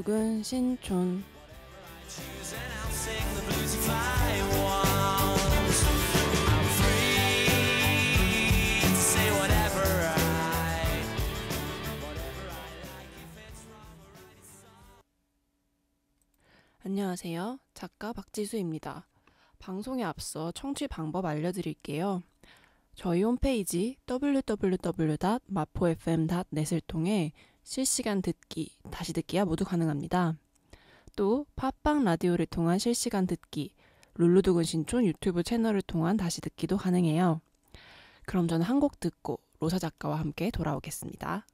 룰루두근 신촌. 안녕하세요. 작가 박지수입니다. 방송에 앞서 청취 방법 알려드릴게요. 저희 홈페이지 www.mapofm.net을 통해 실시간 듣기, 다시 듣기야 모두 가능합니다. 또 팟빵 라디오를 통한 실시간 듣기, 룰루두근 신촌 유튜브 채널을 통한 다시 듣기도 가능해요. 그럼 저는 한 곡 듣고 로사 작가와 함께 돌아오겠습니다.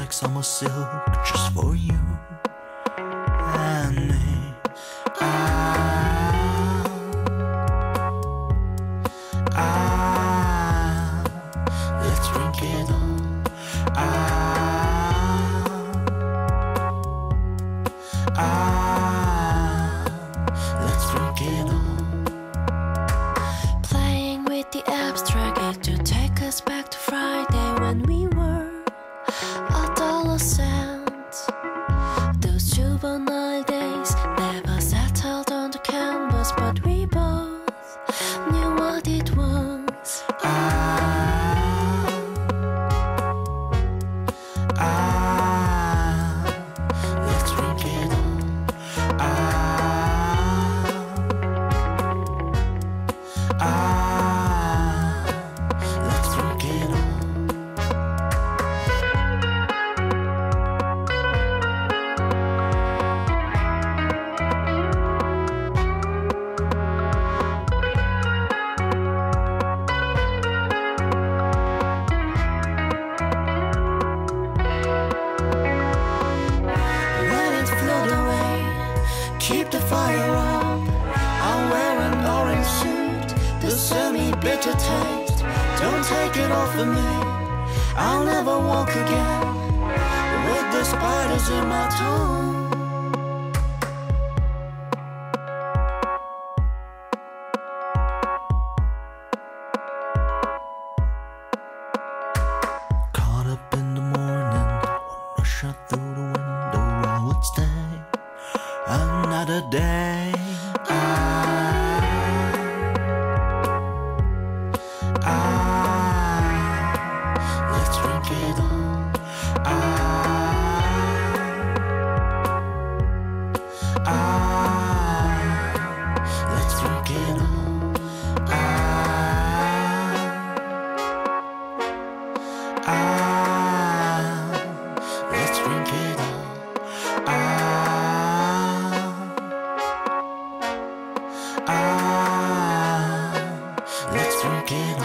Summer silk just for you and me. Let's drink it all. Let's drink it all. Playing with the abstract it to take us back to Friday when we were adolescents. Those juvenile days never settled on the canvas, but we both knew what it was. Let's drink it all. Let's drink it all. Keep the fire up. I'll wear an orange suit. The semi-bitter taste, don't take it off of me. I'll never walk again with the spiders in my tongue. Caught up in the morning, one rush out through the window, I would stay another day. Let's drink it all. Let's drink it all. Let's drink it all. Let's drink it all.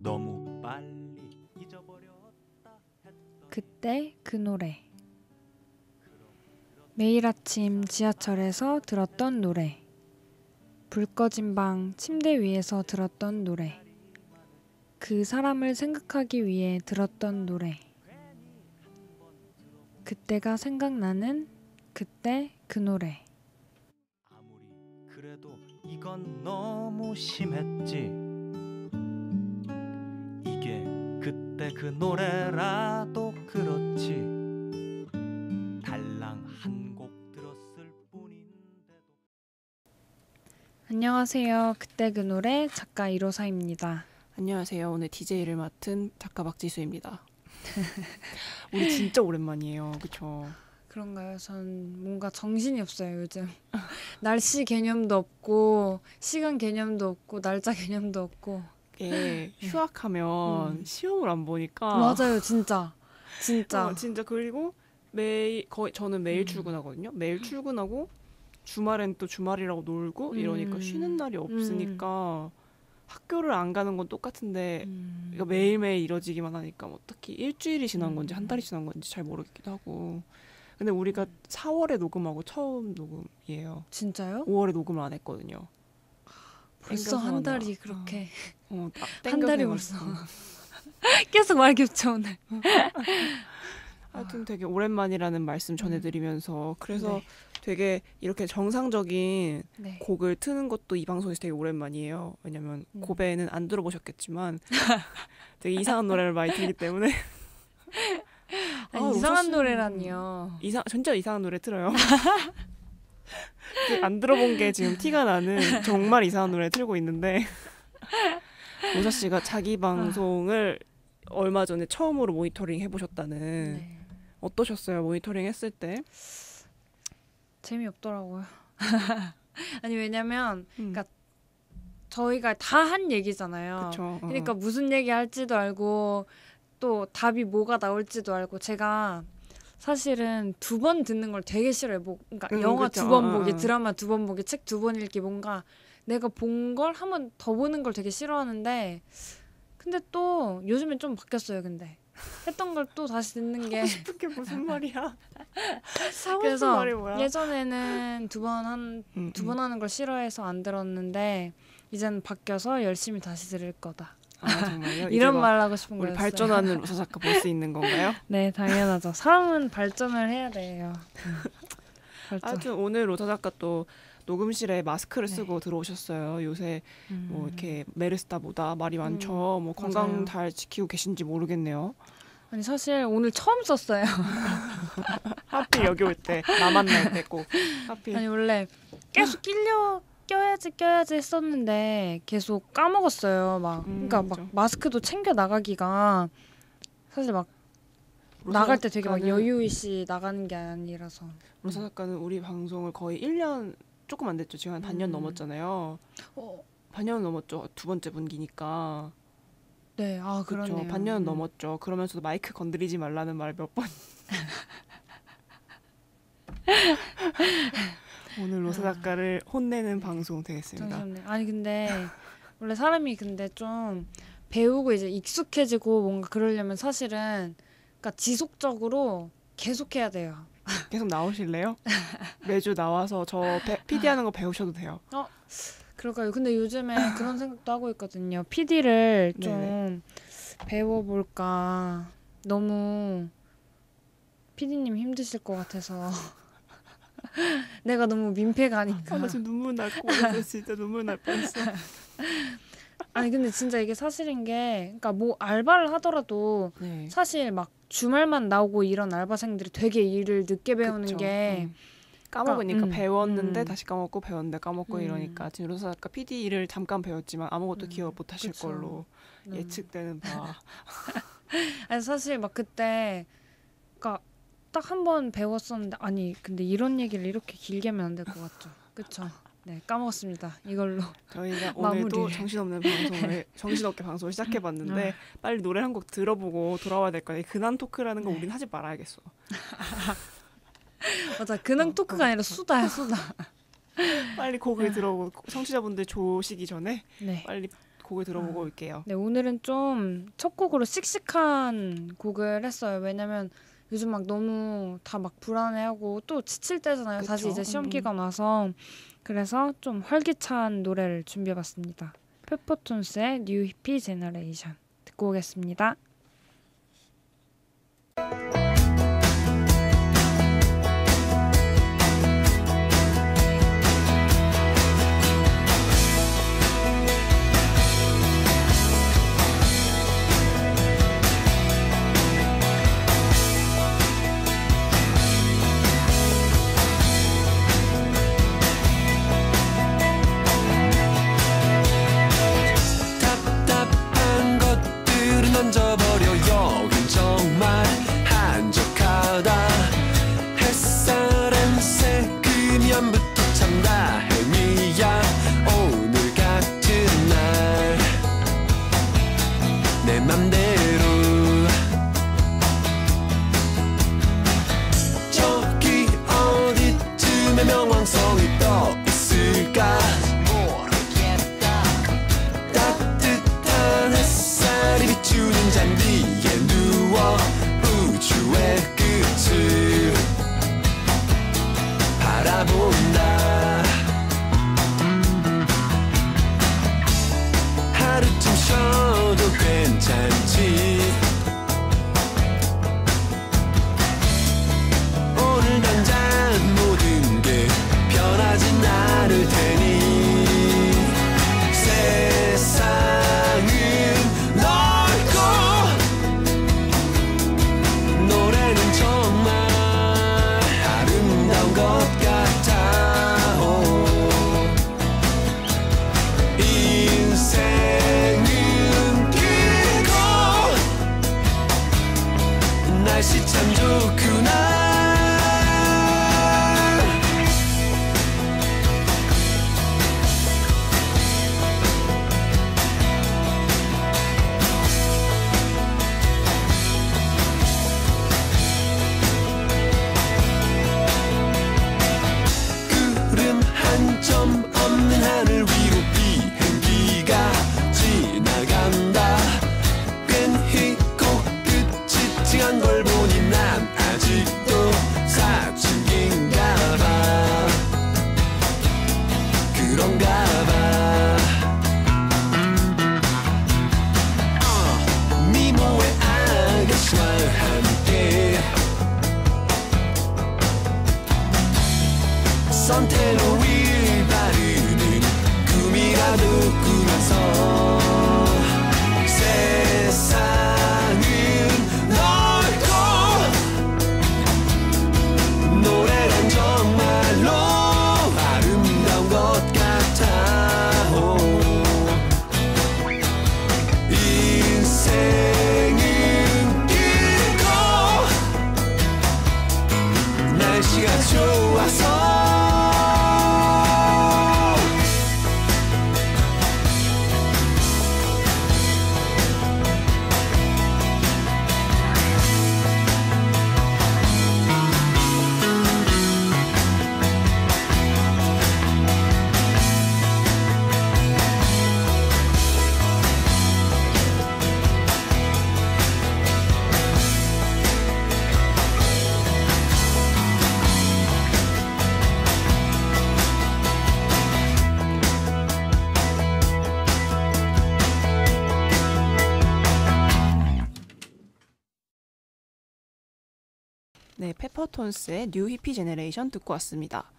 너무 빨리 잊어버렸다 했던 그때 그 노래. 매일 아침 지하철에서 들었던 노래. 불 꺼진 방 침대 위에서 들었던 노래. 그 사람을 생각하기 위해 들었던 노래. 그때가 생각나는 그때 그 노래. 아무리 그래도 이건 너무 심했지. 이게 그때 그 노래라도 그렇지. 달랑 한 곡 들었을 뿐인데도. 안녕하세요. 그때 그 노래 작가 이로사입니다. 안녕하세요. 오늘 DJ를 맡은 작가 박지수입니다. 우리 진짜 오랜만이에요. 그쵸? 그런가요? 전 뭔가 정신이 없어요, 요즘. 날씨 개념도 없고 시간 개념도 없고 날짜 개념도 없고. 이게 휴학하면 시험을 안 보니까 맞아요, 진짜. 진짜. 진짜 그리고 매일 거의 저는 매일 출근하거든요. 매일 출근하고 주말엔 또 주말이라고 놀고 이러니까 쉬는 날이 없으니까 학교를 안 가는 건 똑같은데 이거 매일매일 이뤄지기만 하니까 뭐 딱히 일주일이 지난 건지 한 달이 지난 건지 잘 모르겠기도 하고. 근데 우리가 4월에 녹음하고 처음 녹음이에요. 진짜요? 5월에 녹음을 안 했거든요. 벌써 한 달이 그렇게 한 달이 벌써 계속 말 겹쳐 오늘. 하여튼 되게 오랜만이라는 말씀 전해드리면서 그래서 네. 되게 이렇게 정상적인 네. 곡을 트는 것도 이 방송에서 되게 오랜만이에요. 왜냐면 고베는 안 들어보셨겠지만 되게 이상한 노래를 많이 듣기 때문에 아니, 이상한 노래라니요. 진짜 이상한 노래 틀어요. 안 들어본 게 지금 티가 나는 정말 이상한 노래 틀고 있는데 로사 씨가 자기 방송을 얼마 전에 처음으로 모니터링 해보셨다는. 네. 어떠셨어요? 모니터링 했을 때? 재미없더라고요. 아니 왜냐면 그러니까 저희가 다 한 얘기잖아요. 그쵸. 그러니까 무슨 얘기 할지도 알고 또 답이 뭐가 나올지도 알고 제가 사실은 2번 듣는 걸 되게 싫어해요. 그러니까 영화 그쵸. 2번 보기, 드라마 2번 보기, 책 2번 읽기 뭔가 내가 본 걸 한 번 더 보는 걸 되게 싫어하는데 근데 또 요즘엔 좀 바뀌었어요. 근데 했던 걸 또 다시 듣는 게 하고 싶은 게 무슨 말이야? 하고 싶은 그래서 말이 뭐야? 예전에는 2번 하는 걸 싫어해서 안 들었는데 이제는 바뀌어서 열심히 다시 들을 거다. 정말요? 이런 말 하고 싶은 우리 거였어요. 발전하는 로사 작가 볼 수 있는 건가요? 네, 당연하죠. 사람은 발전을 해야 돼요. 발전. 하여튼 오늘 로사 작가 또 녹음실에 마스크를 쓰고 들어오셨어요. 요새 뭐 이렇게 메르스다보다 말이 많죠. 뭐 건강 맞아요. 잘 지키고 계신지 모르겠네요. 아니 사실 오늘 처음 썼어요. 하필 여기 올 때 나 만날 때 꼭 하필. 아니 원래 계속 껴야지 했었는데 계속 까먹었어요. 막 그러니까 막 그렇죠. 마스크도 챙겨 나가기가 사실 막 로사 나갈 때 되게 막 작가는- 여유있이 나가는 게 아니라서. 로사 작가는 우리 방송을 거의 1년 조금 안 됐죠. 지금 한 반년 넘었잖아요. 반년 넘었죠. 2번째 분기니까. 네, 아 그렇죠. 그렇네요. 반년 넘었죠. 그러면서도 마이크 건드리지 말라는 말 몇 번. 오늘 로사 작가를 혼내는 방송 되겠습니다. 잠시만요. 아니 근데 원래 사람이 근데 좀 배우고 이제 익숙해지고 뭔가 그러려면 사실은 그러니까 지속적으로 계속해야 돼요. 계속 나오실래요? 매주 나와서 저 PD 하는 거 배우셔도 돼요. 그럴까요? 근데 요즘에 그런 생각도 하고 있거든요. PD를 좀 네네. 배워볼까. 너무 PD님 힘드실 것 같아서 내가 너무 민폐가 아닌가. 나 지금 눈물 날 뻔했어. 진짜 눈물 날 뻔했어. 아니 근데 진짜 이게 사실인 게 그러니까 뭐 알바를 하더라도 네. 사실 막 주말만 나오고 이런 알바생들이 되게 일을 늦게 배우는 그쵸. 게 까먹으니까 그러니까, 배웠는데 다시 까먹고 배웠는데 까먹고 음. 이러니까 지금 로사 작가 PD 일을 잠깐 배웠지만 아무것도 기억 못 하실 그쵸. 걸로 예측되는 바. 아니 사실 막 그때 그러니까 딱 한 번 배웠었는데 아니 근데 이런 얘기를 이렇게 길게 하면 안 될 것 같죠. 그쵸? 네 까먹었습니다. 이걸로. 저희가 오늘도 마무리를. 정신없게 방송을 시작해봤는데 빨리 노래 한 곡 들어보고 돌아와야 될 거예요. 근황 토크라는 거 우린 하지 말아야겠어. 맞아 근황 토크가 아니라 수다야 수다. 빨리 곡을 들어보고 청취자분들 조시기 전에 네. 빨리 곡을 들어보고 올게요. 네 오늘은 좀 첫 곡으로 씩씩한 곡을 했어요. 왜냐면 요즘 막 너무 다 막 불안해하고 또 지칠 때잖아요. 다시 그쵸. 이제 시험 기간 와서 그래서 좀 활기찬 노래를 준비해봤습니다. 페퍼톤스의 뉴 히피 제너레이션 듣고 오겠습니다. 답답한 날씨 참 좋구나. 구름 한 점 없는 하늘 위로 비행기가 지나간다. 괜히 코끝이 찡한 걸 보니 난 아직도 사춘기인가 봐. 그런가 봐. 미모의 아가씨와 함께 선택로 윌 바르는 꿈이라도 꾸면서 세상은 넓고 노래란 정말로 아름다운 것 같아. 인생은 길고 날씨가 좋아서 네, 페퍼톤스의 뉴 히피 제네레이션 듣고 왔습니다.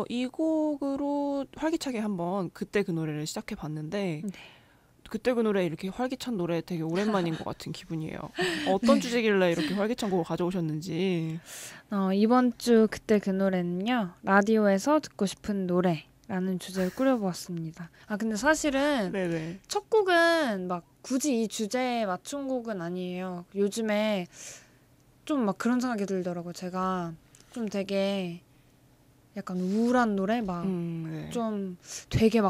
이 곡으로 활기차게 한번 그때 그 노래를 시작해 봤는데 그때 그 노래 이렇게 활기찬 노래 되게 오랜만인 것 같은 기분이에요. 어떤 주제길래 이렇게 활기찬 곡을 가져오셨는지. 이번 주 그때 그 노래는요. 라디오에서 듣고 싶은 노래라는 주제를 꾸려보았습니다. 근데 사실은 네네. 첫 곡은 막 굳이 이 주제에 맞춘 곡은 아니에요. 요즘에 좀 막 그런 생각이 들더라고요. 제가 좀 되게 약간 우울한 노래 막 네. 좀 되게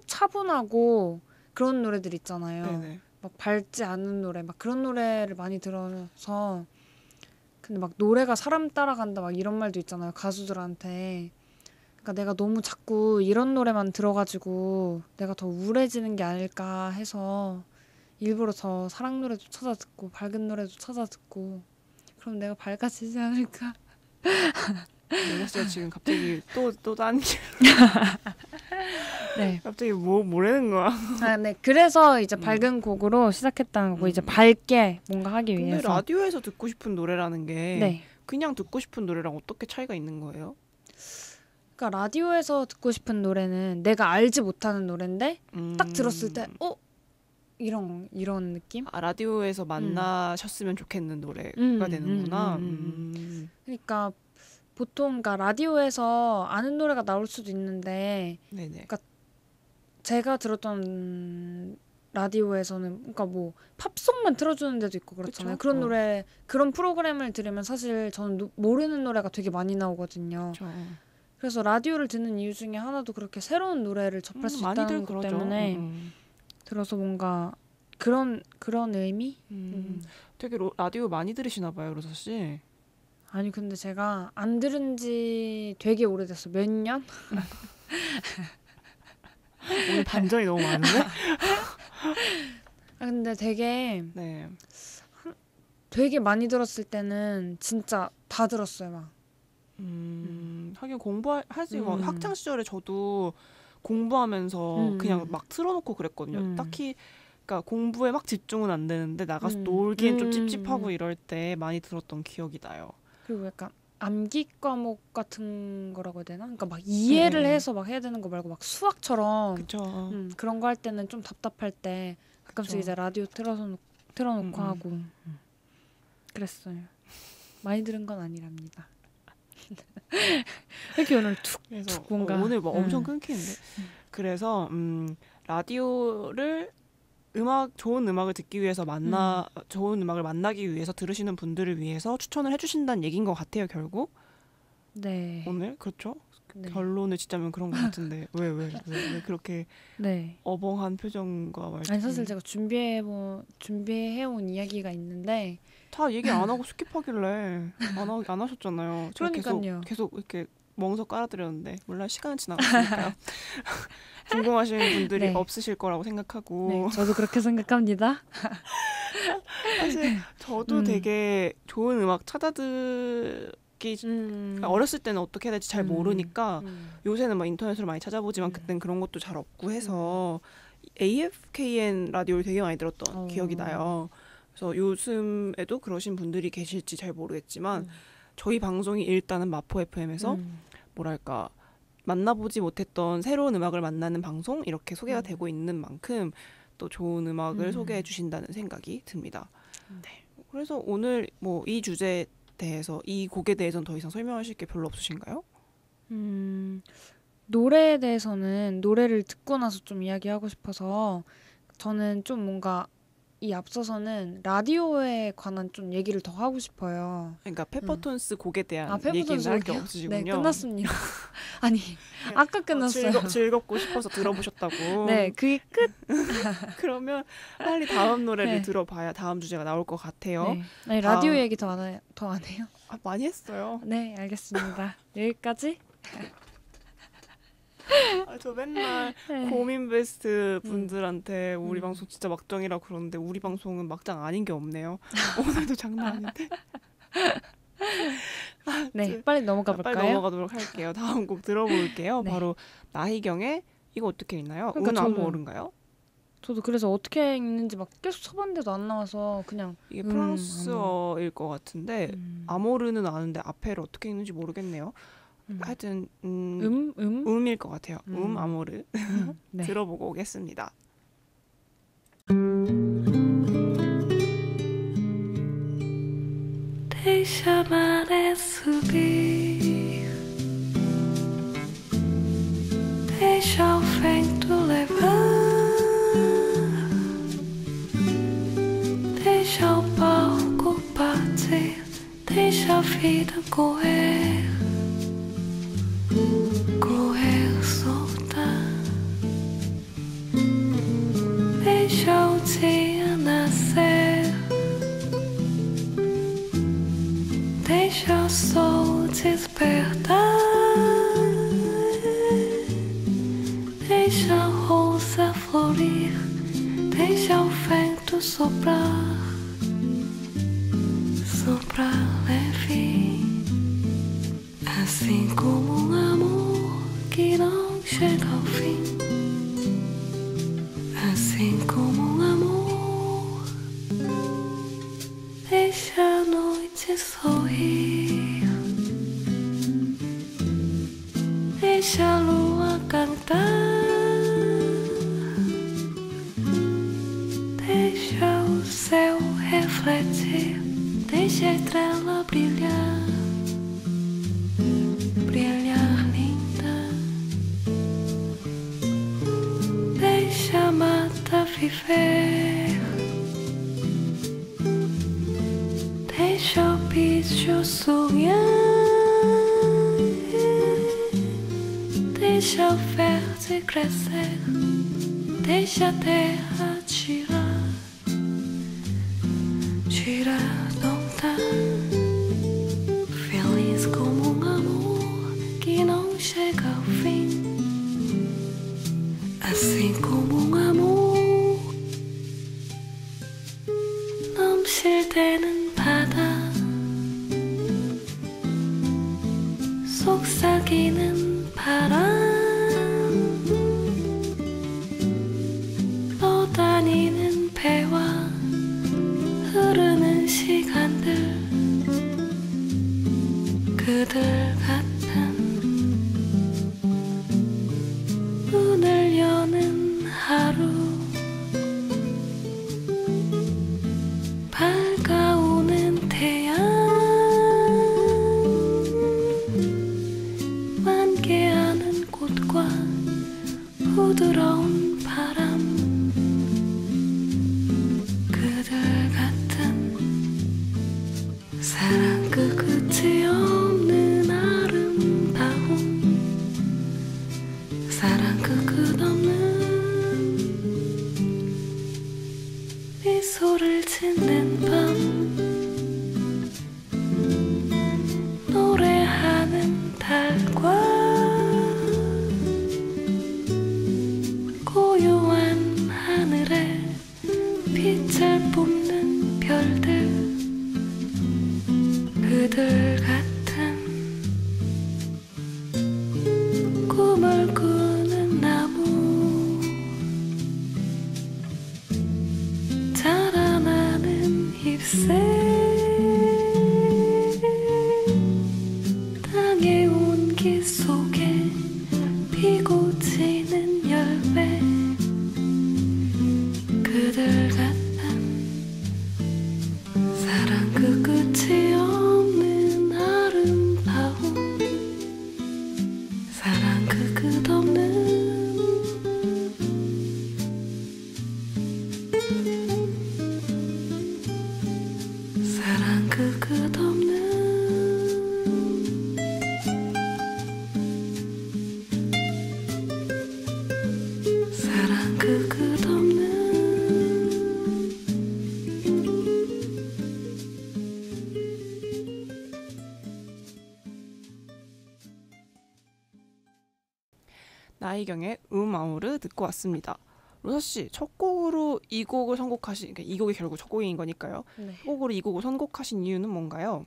차분하고 그런 노래들 있잖아요. 네네. 막 밝지 않은 노래 막 그런 노래를 많이 들어서 근데 막 노래가 사람 따라간다 막 이런 말도 있잖아요. 가수들한테. 그러니까 내가 너무 자꾸 이런 노래만 들어가지고 내가 더 우울해지는 게 아닐까 해서 일부러 더 사랑 노래도 찾아 듣고 밝은 노래도 찾아 듣고 그럼 내가 밝아지지 않을까. 연아 씨가 지금 갑자기 또 딴 길. 네. 갑자기 뭐라는 거야? 네. 그래서 이제 밝은 곡으로 시작했다는 거고 이제 밝게 뭔가 하기 근데 위해서. 라디오에서 듣고 싶은 노래라는 게 네. 그냥 듣고 싶은 노래랑 어떻게 차이가 있는 거예요? 그러니까 라디오에서 듣고 싶은 노래는 내가 알지 못하는 노래인데 딱 들었을 때 이런 느낌? 라디오에서 만나셨으면 좋겠는 노래가 되는구나. 그러니까 보통 그러니까 라디오에서 아는 노래가 나올 수도 있는데 네네. 그러니까 제가 들었던 라디오에서는 그러니까 뭐 팝송만 틀어주는 데도 있고 그렇잖아요. 그쵸? 그런 노래 그런 프로그램을 들으면 사실 저는 모르는 노래가 되게 많이 나오거든요. 그쵸. 그래서 라디오를 듣는 이유 중에 하나도 그렇게 새로운 노래를 접할 수 있다는 것 때문에 들어서 뭔가 그런 의미? 되게 라디오 많이 들으시나 봐요, 로서 씨. 아니 근데 제가 안 들은 지 되게 오래됐어. 몇 년? 오늘 반전이 너무 많은데? 근데 되게 네. 되게 많이 들었을 때는 진짜 다 들었어요, 막. 하긴 공부하지 뭐 학창 시절에 저도 공부하면서 그냥 막 틀어놓고 그랬거든요. 딱히 그러니까 공부에 막 집중은 안 되는데 나가서 놀기엔 좀 찝찝하고 이럴 때 많이 들었던 기억이 나요. 그리고 약간 암기 과목 같은 거라고 해야 되나? 그러니까 막 이해를 해서 막 해야 되는 거 말고 막 수학처럼 그쵸. 그런 거 할 때는 좀 답답할 때 가끔씩 그쵸. 이제 라디오 틀어놓고 하고 그랬어요. 많이 들은 건 아니랍니다. 이렇게 오늘 그래서 뭔가 오늘 막 엄청 끊기는데. 그래서 라디오를 좋은 음악을 듣기 위해서 좋은 음악을 만나기 위해서 들으시는 분들을 위해서 추천을 해주신다는 얘기인 것 같아요. 결국 네. 오늘 그렇죠. 네. 결론을 짓자면 그런 것 같은데 왜 그렇게 네. 어벙한 표정과 말투. 아니 사실 제가 준비해온 이야기가 있는데 다 얘기 안 하고 스킵하길래 안 하셨잖아요. 제가 그러니까요. 계속 이렇게 멍석 깔아드렸는데 몰라 시간은 지나갔으니까요. 궁금하신 분들이 네. 없으실 거라고 생각하고 네, 저도 그렇게 생각합니다. 사실 저도 되게 좋은 음악 찾아듣기 어렸을 때는 어떻게 해야 될지 잘 모르니까 요새는 막 인터넷으로 많이 찾아보지만 그땐 그런 것도 잘 없고 해서 AFKN 라디오를 되게 많이 들었던 기억이 나요. 그래서 요즘에도 그러신 분들이 계실지 잘 모르겠지만 저희 방송이 일단은 마포 FM에서 뭐랄까 만나보지 못했던 새로운 음악을 만나는 방송 이렇게 소개가 되고 있는 만큼 또 좋은 음악을 소개해 주신다는 생각이 듭니다. 네. 그래서 오늘 뭐 이 주제에 대해서 이 곡에 대해서는 더 이상 설명하실 게 별로 없으신가요? 노래에 대해서는 노래를 듣고 나서 좀 이야기하고 싶어서 저는 좀 뭔가 이 앞서서는 라디오에 관한 좀 얘기를 더 하고 싶어요. 그러니까 페퍼톤스 곡에 대한 페퍼톤스 얘기는 할 게 곡이요? 없으시군요. 네, 끝났습니다. 아니, 아까 끝났어요. 즐겁고 싶어서 들어보셨다고. 네, 그게 끝. 그러면 빨리 다음 노래를 네. 들어봐야 다음 주제가 나올 것 같아요. 네. 아니, 라디오 얘기 더 안 해요? 많이 했어요. 네, 알겠습니다. 여기까지. 저 맨날 네. 고민 베스트 분들한테 우리 방송 진짜 막장이라고 그러는데 우리 방송은 막장 아닌 게 없네요. 오늘도 장난 아닌데. 네, 빨리 넘어가 볼까요? 빨리 넘어가도록 할게요. 다음 곡 들어볼게요. 네. 바로 나희경의 이거 어떻게 읽나요? 그러니까 아모르인가요? 저도 그래서 어떻게 읽는지 막 계속 쳐봤는데도 안 나와서 그냥 이게 프랑스어일 것 같은데 아모르는 아는데 앞에를 어떻게 읽는지 모르겠네요. 하여튼 음일 것 같아요. 아모르 네. 들어보고 오겠습니다. Deixa-me subir, deixa o vento levar, deixa o barco partir, deixa a vida correr, correr soltar, deixa o dia nascer. Deixa o sol despertar, deixa a rosa florir, deixa o vento soprar, soprar leve, assim como amor que não chega ao fim, assim como amor, deixa a noite sorrir, deixa a lua cantar, deixa o céu refletir, deixa a estrela brilhar, brilhar linda, deixa a mata viver, deixa o bicho sonhar, deixa o verde crescer, deixa a terra girar, girar, dontar, feliz como amor que não chega ao fim, assim como amor 넘칠 때는 바다 속삭이는 바람 떠다니는 배와 흐르는 시간들 그들 같은 문을 여는 하루 밝아오는 태양 만개하는 꽃과 부드러운 바람 사랑 그 끝이 없는 아름다움 사랑 그 끝없는 미소를 짓는 밤 노래하는 달과 고요한 하늘에 빛을 뿜는 별들 그들 같은 꿈을 꾸는 나무 자라나는 잎새 땅의 온기 속에 피고 지는 열매 그들 같은 사랑 그 끝이 없는 아름다움 사랑 그 끝없는 사랑 그 끝없는 사랑 그 끝없는 나이경의 아우르 듣고 왔습니다. 로사 씨, 첫 곡으로 이 곡을 선곡하신, 그러니까 이 곡이 결국 첫 곡인 거니까요. 네. 첫 곡으로 이 곡을 선곡하신 이유는 뭔가요?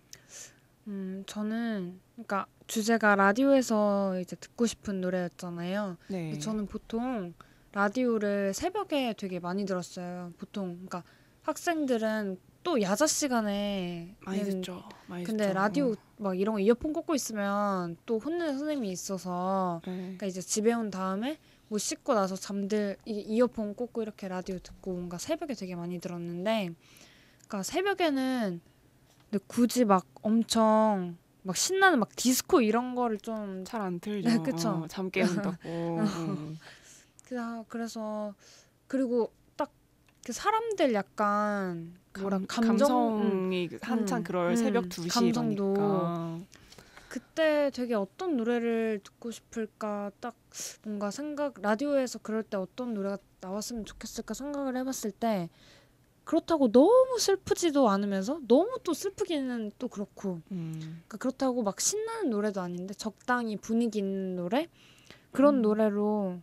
저는 그러니까 주제가 라디오에서 이제 듣고 싶은 노래였잖아요. 네. 근데 저는 보통 라디오를 새벽에 되게 많이 들었어요. 보통 그러니까 학생들은 또 야자 시간에 많이 듣죠. 많이 근데 듣죠. 라디오 막 이런 거 이어폰 꽂고 있으면 또 혼내는 선생님이 있어서 네. 그러니까 이제 집에 온 다음에 뭐 씻고 나서 이어폰 꽂고 이렇게 라디오 듣고 뭔가 새벽에 되게 많이 들었는데 그러니까 새벽에는 근데 굳이 막 엄청 막 신나는 막 디스코 이런 거를 좀 잘 안 틀죠. 네, 그쵸. 잠 깨운다고. 그래서 그리고 딱 그 사람들 약간 뭐라 감성이 한창 그럴 새벽 2시 감정도 이러니까. 그때 되게 어떤 노래를 듣고 싶을까 딱 뭔가 라디오에서 그럴 때 어떤 노래가 나왔으면 좋겠을까 생각을 해봤을 때 그렇다고 너무 슬프지도 않으면서 너무 또 슬프기는 또 그렇고 그러니까 그렇다고 막 신나는 노래도 아닌데 적당히 분위기 있는 노래 그런 노래로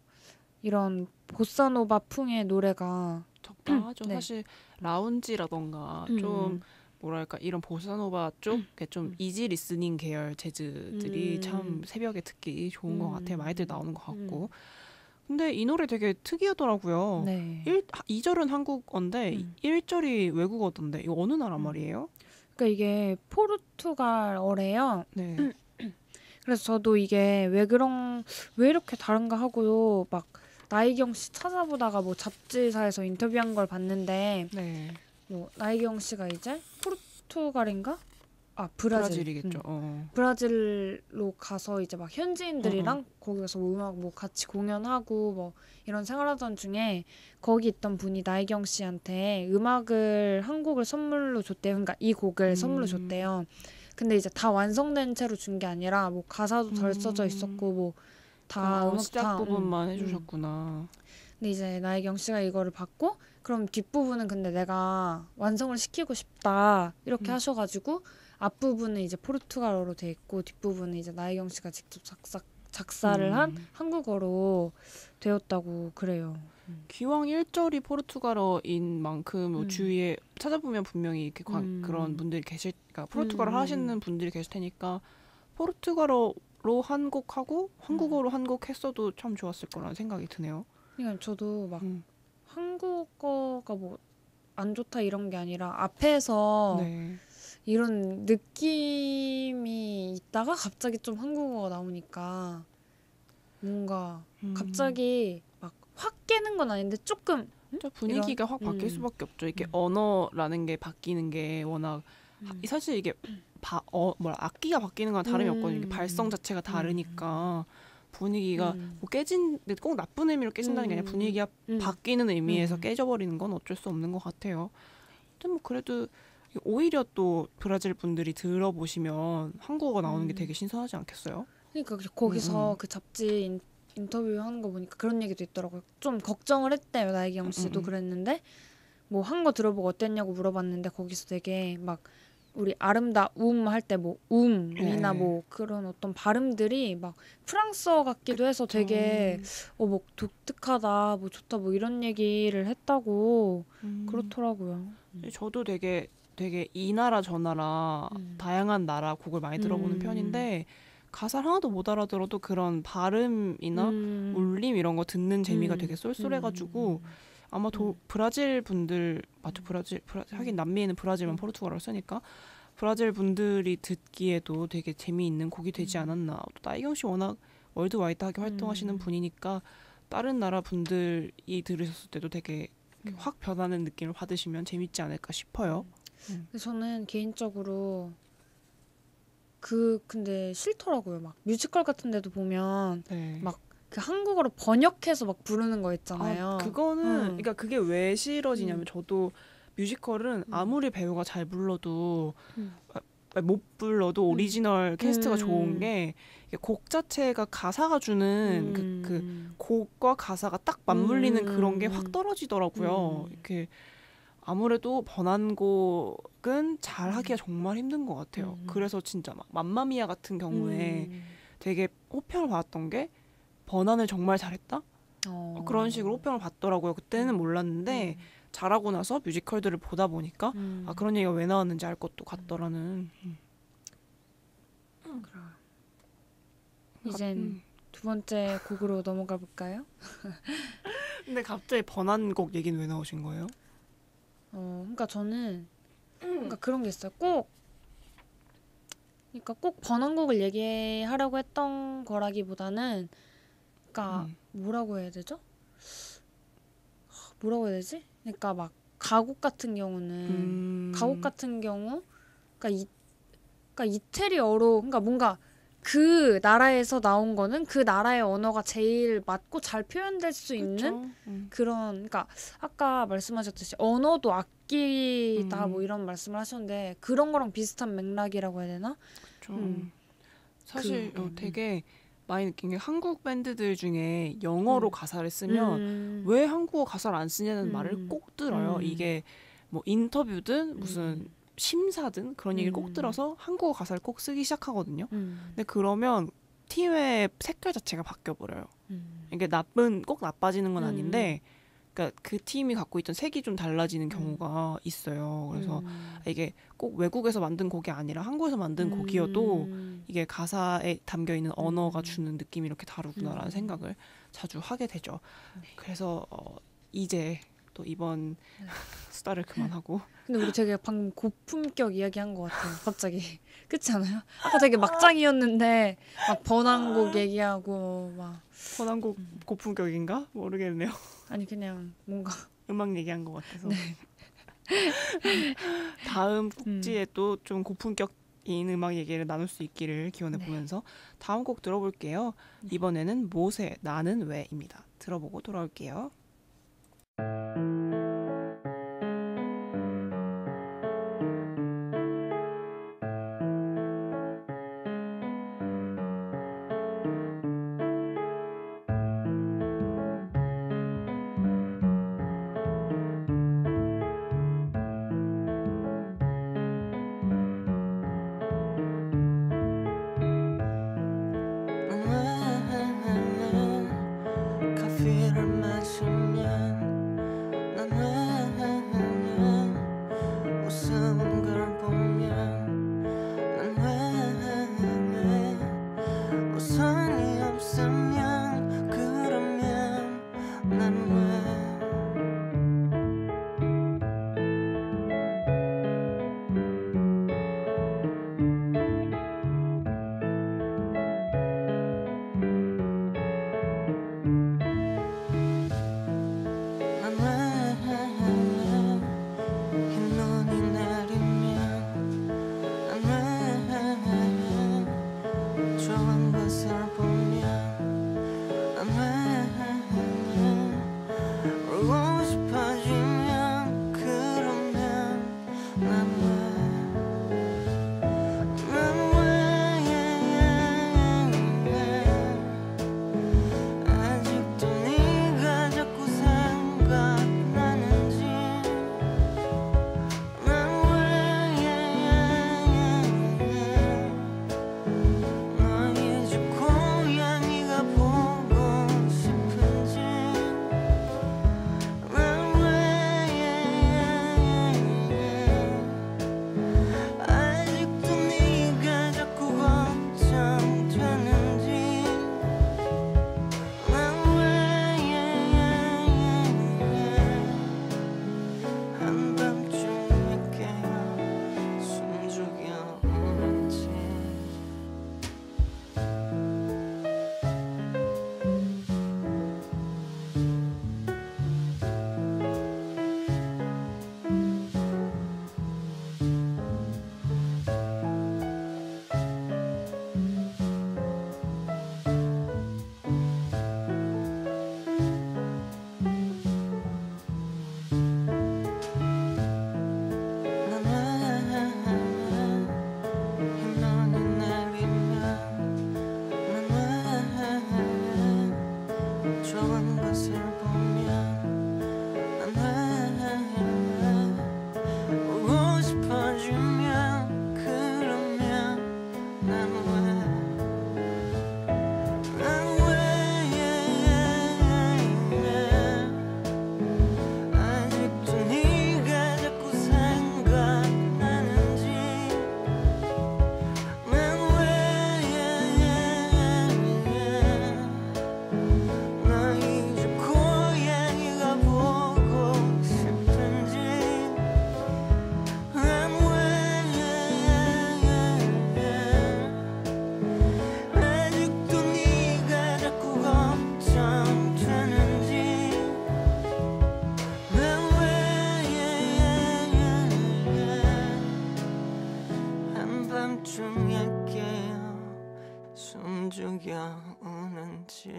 이런 보사노바 풍의 노래가 적당하죠. 네. 사실 라운지라던가 좀 뭐랄까 이런 보사노바 쪽 좀 이지 리스닝 계열 재즈들이 참 새벽에 듣기 좋은 것 같아요. 많이들 나오는 것 같고. 근데 이 노래 되게 특이하더라고요. 네. 2절은 한국어인데 1절이 외국어던데 이거 어느 나라 말이에요? 그러니까 이게 포르투갈어래요. 네. 그래서 저도 이게 왜 이렇게 다른가 하고요. 막 나이경 씨 찾아보다가 뭐 잡지사에서 인터뷰한 걸 봤는데 네. 뭐 나이경 씨가 이제 포르투갈인가? 아 브라질. 브라질이겠죠. 브라질로 가서 이제 막 현지인들이랑 거기서 뭐 음악 뭐 같이 공연하고 뭐 이런 생활하던 중에 거기 있던 분이 나이경 씨한테 음악을 한 곡을 선물로 줬대요. 그러니까 이 곡을 선물로 줬대요. 근데 이제 다 완성된 채로 준 게 아니라 뭐 가사도 덜 써져 있었고 뭐 다 음악 시작 다 부분만 해주셨구나. 근데 이제 나이경 씨가 이거를 받고 그럼 뒷부분은 근데 내가 완성을 시키고 싶다 이렇게 하셔가지고 앞부분은 이제 포르투갈어로 돼 있고 뒷부분은 이제 나이경 씨가 직접 작사를 한 한국어로 되었다고 그래요. 기왕 1절이 포르투갈어인 만큼 뭐 주위에 찾아보면 분명히 이렇게 그런 분들이 그러니까 포르투갈어 하시는 분들이 계실 테니까 포르투갈어로 한 곡하고 한국어로 한 곡 했어도 참 좋았을 거라는 생각이 드네요. 그러니까 저도 막 한국어가 뭐 안 좋다 이런 게 아니라 앞에서 네. 이런 느낌이 있다가 갑자기 좀 한국어가 나오니까 뭔가 갑자기 막 확 깨는 건 아닌데 조금 분위기가 확 바뀔 수밖에 없죠. 이게 언어라는 게 바뀌는 게 워낙 사실 이게 악기가 바뀌는 건 다름이 없거든요. 이게 발성 자체가 다르니까 분위기가 뭐 꼭 나쁜 의미로 깨진다는 게 아니라 분위기가 바뀌는 의미에서 깨져버리는 건 어쩔 수 없는 것 같아요. 근데 뭐 그래도 오히려 또 브라질 분들이 들어보시면 한국어가 나오는 게 되게 신선하지 않겠어요? 그러니까 거기서 그 잡지 인터뷰 하는 거 보니까 그런 얘기도 있더라고요. 좀 걱정을 했대요. 나혜경 씨도 그랬는데 뭐 한 거 들어보고 어땠냐고 물어봤는데 거기서 되게 막 우리 아름다움 할 때 뭐 이나 뭐 그런 어떤 발음들이 막 프랑스어 같기도 해서 되게 뭐 독특하다, 뭐 좋다, 뭐 이런 얘기를 했다고 그렇더라고요. 저도 되게 이 나라 저 나라 다양한 나라 곡을 많이 들어보는 편인데 가사를 하나도 못 알아들어도 그런 발음이나 울림 이런 거 듣는 재미가 되게 쏠쏠해가지고 아마 브라질 분들 맞죠? 브라질 하긴 남미에는 브라질만 포르투갈어를 쓰니까 브라질 분들이 듣기에도 되게 재미있는 곡이 되지 않았나. 또 나혜경 씨 워낙 월드와이드하게 활동하시는 분이니까 다른 나라 분들이 들으셨을 때도 되게 확 변하는 느낌을 받으시면 재밌지 않을까 싶어요. 저는 개인적으로 근데 싫더라고요. 막 뮤지컬 같은 데도 보면 막 그 한국어로 번역해서 막 부르는 거 있잖아요. 그거는 그러니까 그게 왜 싫어지냐면 저도 뮤지컬은 아무리 배우가 잘 불러도 못 불러도 오리지널 캐스트가 좋은 게 곡 자체가 가사가 주는 그 곡과 가사가 딱 맞물리는 그런 게 확 떨어지더라고요. 이렇게 아무래도 번안곡은 잘 하기가 정말 힘든 것 같아요. 그래서 진짜 막 맘마미아 같은 경우에 되게 호평을 받았던 게 번안을 정말 잘했다? 그런 식으로 호평을 받더라고요. 그때는 몰랐는데 잘하고 나서 뮤지컬들을 보다 보니까 아 그런 얘기가 왜 나왔는지 알 것도 같더라는. 이젠 두 번째 곡으로 넘어가 볼까요? 근데 갑자기 번안곡 얘기는 왜 나오신 거예요? 그러니까 저는 그러니까 그런 게 있어요. 그러니까 꼭 번안곡을 얘기하려고 했던 거라기보다는 그러니까 뭐라고 해야 되죠? 뭐라고 해야 되지? 그러니까 막 가곡 같은 경우는 가곡 같은 경우 그러니까 이태리어로 그러니까 뭔가 그 나라에서 나온 거는 그 나라의 언어가 제일 맞고 잘 표현될 수 있는 그런 그러니까 아까 말씀하셨듯이 언어도 악기다 뭐 이런 말씀을 하셨는데 그런 거랑 비슷한 맥락이라고 해야 되나? 사실 되게 많이 느낀 게 한국 밴드들 중에 영어로 가사를 쓰면 왜 한국어 가사를 안 쓰냐는 말을 꼭 들어요. 이게 뭐 인터뷰든 무슨 심사든 그런 얘기를 꼭 들어서 한국어 가사를 꼭 쓰기 시작하거든요. 근데 그러면 팀의 색깔 자체가 바뀌어버려요. 이게 꼭 나빠지는 건 아닌데 그러니까 그 팀이 갖고 있던 색이 좀 달라지는 경우가 있어요. 그래서 이게 꼭 외국에서 만든 곡이 아니라 한국에서 만든 곡이어도 이게 가사에 담겨있는 언어가 주는 느낌이 이렇게 다르구나라는 생각을 자주 하게 되죠. 그래서 이제 또 이번 수다를 그만하고 근데 우리 되게 방금 고품격 이야기한 것 같아요. 갑자기 그렇지 않아요? 아까 되게 막장이었는데 막 번안곡 얘기하고 막 번안곡 고품격인가? 모르겠네요. 아니 그냥 뭔가 음악 얘기한 것 같아서. 네. 다음 꼭지에 또 좀 고품격인 음악 얘기를 나눌 수 있기를 기원해 보면서 다음 곡 들어볼게요. 이번에는 모세 나는 왜입니다. 들어보고 돌아올게요. 커피를 마시면 난 한밤중에 깨어 숨죽여 우는지.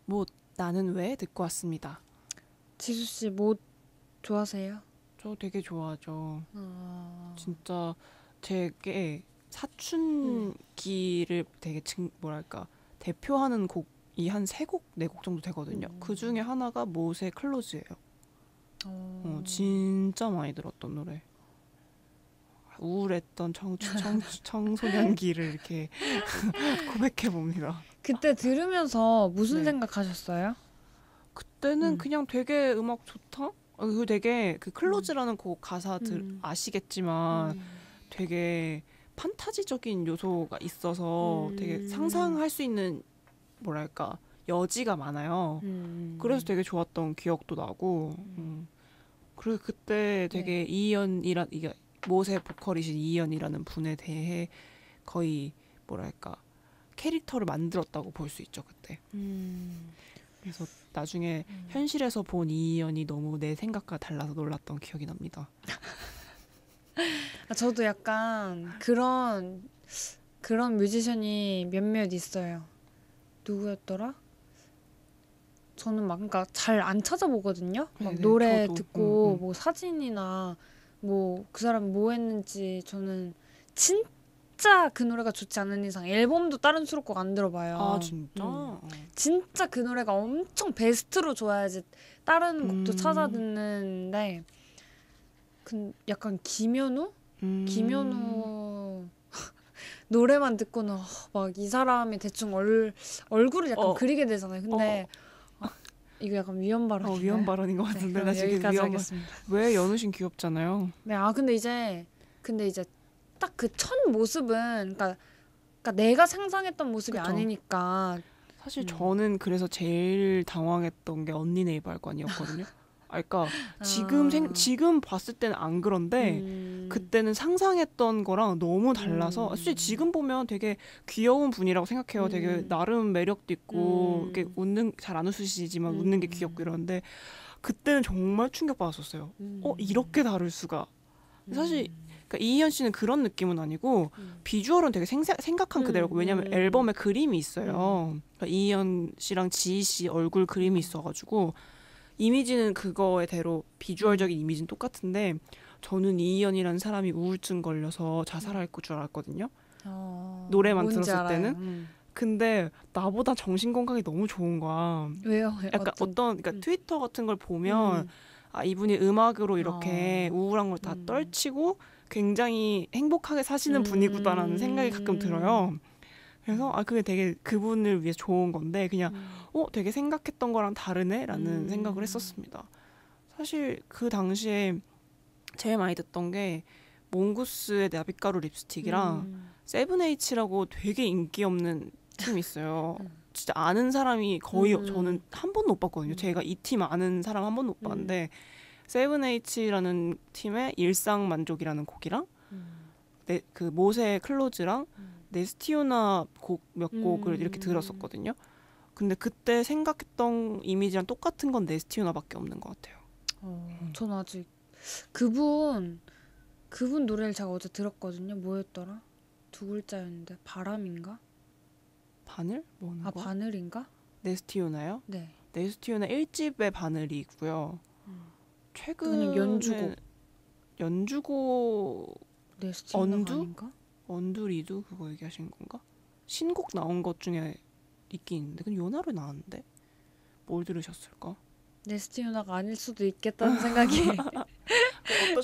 뭐 나는 왜 듣고 왔습니다. 지수 씨 뭐 좋아하세요? 저 되게 좋아하죠. 아, 진짜 제게 사춘기를 되게 뭐랄까 대표하는 곡이 한 3곡, 4곡 정도 되거든요. 그 중에 하나가 모세 클로즈예요. 진짜 많이 들었던 노래. 우울했던 청소년기를 이렇게 고백해 봅니다. 그때 들으면서 무슨 네. 생각하셨어요? 그때는 그냥 되게 음악 좋다. 그 되게 그 클로즈라는 곡 가사 아시겠지만 되게 판타지적인 요소가 있어서 되게 상상할 수 있는 뭐랄까 여지가 많아요. 그래서 되게 좋았던 기억도 나고. 그리고 그때 되게 이희연이란 이게 모세 보컬이신 이희연이라는 분에 대해 거의 뭐랄까 캐릭터를 만들었다고 볼 수 있죠 그때. 그래서 나중에 현실에서 본 이희연이 너무 내 생각과 달라서 놀랐던 기억이 납니다. 저도 약간 그런 뮤지션이 몇몇 있어요. 누구였더라? 저는 막 그러니까 잘 안 찾아보거든요. 막 네네, 노래 저도. 듣고 뭐 사진이나 뭐 그 사람 뭐 했는지 저는 진짜 그 노래가 좋지 않은 이상 앨범도 다른 수록곡 안 들어봐요. 아 진짜? 진짜 그 노래가 엄청 베스트로 좋아야지 다른 곡도 찾아 듣는데 약간 김현우 노래만 듣고는 막 이 사람이 대충 얼굴을 약간 그리게 되잖아요. 근데 이거 약간 위험 발언인가요? 위험 발언인 것 같은데. 네, 나 지금 여기까지 위험. 하겠습니다. 왜 연우신 귀엽잖아요. 네, 근데 이제 딱 그 첫 모습은 그러니까 내가 상상했던 모습이 그쵸. 아니니까. 사실 저는 그래서 제일 당황했던 게 언니 네이버관이었거든요. 그러니까 지금 봤을 때는 안 그런데 그때는 상상했던 거랑 너무 달라서 사실 지금 보면 되게 귀여운 분이라고 생각해요. 되게 나름 매력도 있고 이렇게 잘 안 웃으시지만 웃는 게 귀엽고 이러는데 그때는 정말 충격받았었어요. 이렇게 다를 수가. 사실 그러니까 이희연 씨는 그런 느낌은 아니고 비주얼은 되게 생각한 그대로고 왜냐면 앨범에 그림이 있어요. 그러니까 이희연 씨랑 지희 씨 얼굴 그림이 있어가지고 이미지는 그거에대로 비주얼적인 이미지는 똑같은데 저는 이희연이라는 사람이 우울증 걸려서 자살할 줄 알았거든요. 노래만 뭔지 들었을 알아요. 때는. 근데 나보다 정신 건강이 너무 좋은 거야. 왜요? 약간 그러니까 트위터 같은 걸 보면 이분이 음악으로 이렇게 우울한 걸 다 떨치고 굉장히 행복하게 사시는 분이구나라는 생각이 가끔 들어요. 그래서 그게 되게 그분을 위해서 좋은 건데 그냥 되게 생각했던 거랑 다르네라는 생각을 했었습니다. 사실 그 당시에 제일 많이 듣던 게 몽구스의 나빗가루 립스틱이랑 세븐에이치라고 되게 인기 없는 팀이 있어요. 진짜 아는 사람이 거의 저는 한 번도 못 봤거든요. 제가 이 팀 아는 사람 한 번도 못 봤는데 세븐에이치라는 팀의 일상만족이라는 곡이랑 그 모세 클로즈랑 네스티오나 곡 몇 곡을 이렇게 들었었거든요. 근데 그때 생각했던 이미지랑 똑같은 건 네스티오나밖에 없는 것 같아요. 저는 아직 그분 노래를 제가 어제 들었거든요. 뭐였더라? 2글자였는데 바람인가? 바늘? 뭐는 거? 바늘인가? 네스티오나요? 네. 네스티오나 1집의 바늘이 있고요. 최근에 그냥 연주곡 네스티오나가 언두? 아닌가? 언두 리두 그거 얘기하시는 건가? 신곡 나온 것 중에 있긴 있는데 그건 요나로 나왔는데 뭘 들으셨을까? 네스티오나가 아닐 수도 있겠다는 생각이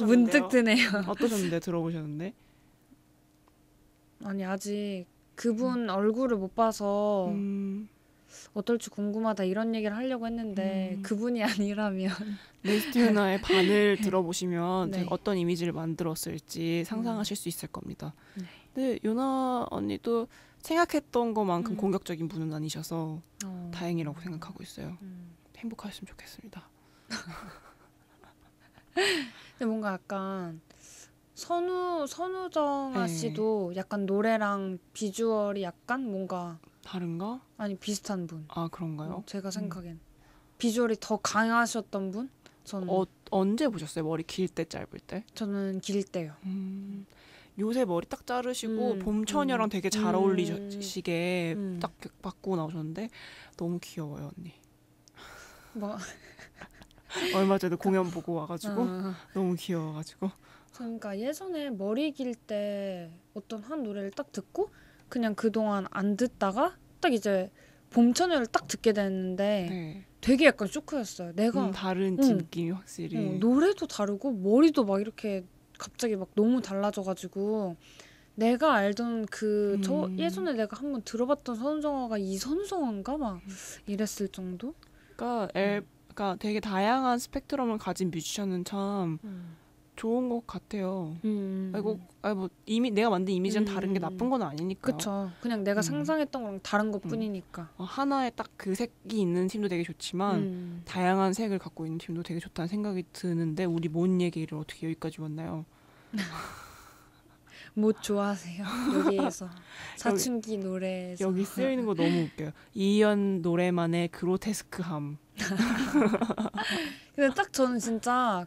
문득 드네요. 어떠셨는데 들어보셨는데? 아니 아직 그분 얼굴을 못 봐서 어떨지 궁금하다 이런 얘기를 하려고 했는데 그분이 아니라면 네스티오나의 반을 들어보시면 네. 되게 어떤 이미지를 만들었을지 상상하실 수 있을 겁니다. 네. 근데 요나 언니도 생각했던 것만큼 공격적인 분은 아니셔서 다행이라고 생각하고 있어요. 행복하셨으면 좋겠습니다. 근데 뭔가 약간 선우정아 네. 씨도 약간 노래랑 비주얼이 약간 뭔가 다른가? 비슷한 분. 그런가요? 제가 생각엔 비주얼이 더 강하셨던 분? 저는 언제 보셨어요? 머리 길 때 짧을 때? 저는 길 때요. 요새 머리 딱 자르시고 봄처녀랑 되게 잘 어울리시게 딱 바꾸고 나오셨는데 너무 귀여워요, 언니. 뭐 얼마 전에 공연 보고 와가지고 너무 귀여워가지고. 그러니까 예전에 머리 길 때 어떤 한 노래를 딱 듣고 그냥 그동안 안 듣다가 딱 이제 봄처녀를 딱 듣게 됐는데 네. 되게 약간 쇼크였어요. 내가 다른 느낌이 확실히. 노래도 다르고 머리도 막 이렇게 갑자기 막 너무 달라져가지고 내가 알던 저 예전에 내가 한번 들어봤던 선우정아가 이 선우정아인가 막 이랬을 정도? 그러니까 되게 다양한 스펙트럼을 가진 뮤지션은 참 좋은 것 같아요. 뭐 이미 내가 만든 이미지는 다른 게 나쁜 건 아니니까. 그쵸. 그냥 내가 상상했던 거랑 다른 것 뿐이니까. 하나에 딱 그 색이 있는 팀도 되게 좋지만 다양한 색을 갖고 있는 팀도 되게 좋다는 생각이 드는데 우리 뭔 얘기를 어떻게 여기까지 왔나요? 뭐 좋아하세요? 여기에서 사춘기 노래에서 여기 쓰여있는 거 너무 웃겨요. 이현 노래만의 그로테스크함. 근데 딱 저는 진짜